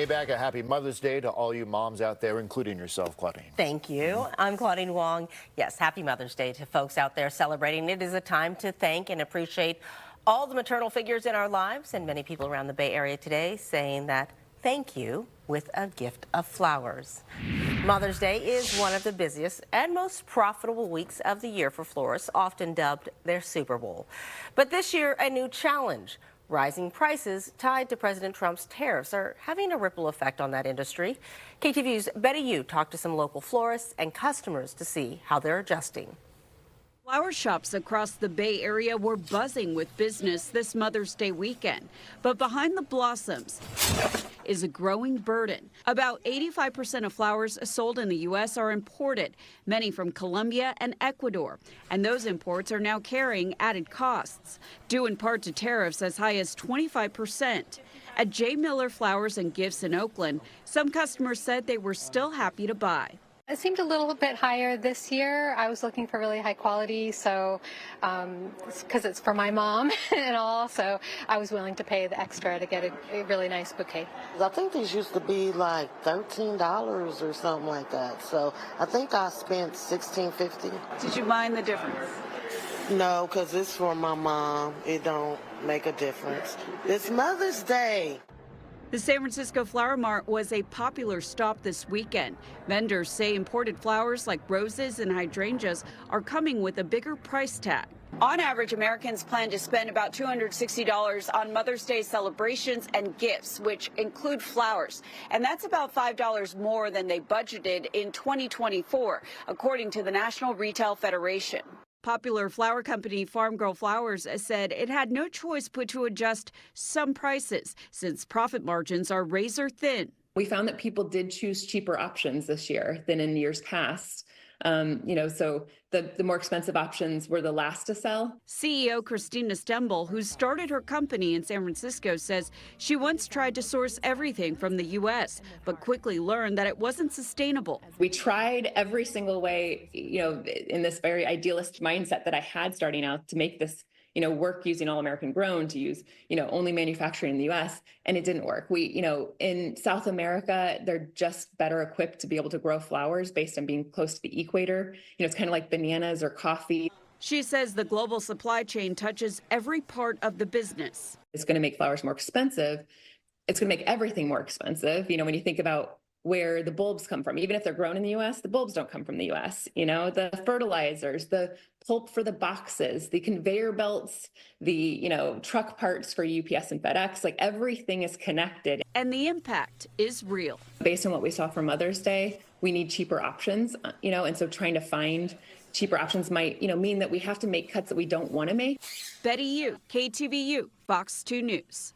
back. A happy Mother's Day to all you moms out there, including yourself, Claudine. Thank you. I'm Claudine Wong. Yes, happy Mother's Day to folks out there celebrating. It is a time to thank and appreciate all the maternal figures in our lives, and many people around the Bay Area today saying that thank you with a gift of flowers. Mother's Day is one of the busiest and most profitable weeks of the year for florists, often dubbed their Super Bowl. But this year, a new challenge. Rising prices tied to President Trump's tariffs are having a ripple effect on that industry. KTVU's Betty Yu talked to some local florists and customers to see how they're adjusting. Flower shops across the Bay Area were buzzing with business this Mother's Day weekend. But behind the blossoms is a growing burden. About 85% of flowers sold in the U.S. are imported, many from Colombia and Ecuador. And those imports are now carrying added costs, due in part to tariffs as high as 25%. At J. Miller Flowers and Gifts in Oakland, some customers said they were still happy to buy. It seemed a little bit higher this year. I was looking for really high quality, so because it's for my mom and all, so I was willing to pay the extra to get a really nice bouquet. I think these used to be like $13 or something like that, so I think I spent $16.50. Did you mind the difference? No, because it's for my mom. It don't make a difference. It's Mother's Day. The San Francisco Flower Mart was a popular stop this weekend. Vendors say imported flowers like roses and hydrangeas are coming with a bigger price tag. On average, Americans plan to spend about $260 on Mother's Day celebrations and gifts, which include flowers. And that's about $5 more than they budgeted in 2024, according to the National Retail Federation. Popular flower company Farm Girl Flowers said it had no choice but to adjust some prices since profit margins are razor thin. We found that people did choose cheaper options this year than in years past. So the more expensive options were the last to sell. CEO Christina Stemble, who started her company in San Francisco, says she once tried to source everything from the U.S., but quickly learned that it wasn't sustainable. We tried every single way, in this very idealist mindset that I had starting out to make this work using all American grown, to use, only manufacturing in the U.S., and it didn't work. We, in South America, they're just better equipped to be able to grow flowers based on being close to the equator. It's kind of like bananas or coffee. She says the global supply chain touches every part of the business. It's going to make flowers more expensive. It's going to make everything more expensive. When you think about where the bulbs come from, even if they're grown in the U.S., the bulbs don't come from the U.S. The fertilizers, the pulp for the boxes, the conveyor belts, the, truck parts for UPS and FedEx, like everything is connected. And the impact is real. Based on what we saw for Mother's Day, we need cheaper options, and so trying to find cheaper options might, mean that we have to make cuts that we don't want to make. Betty Yu, KTVU, Fox 2 News.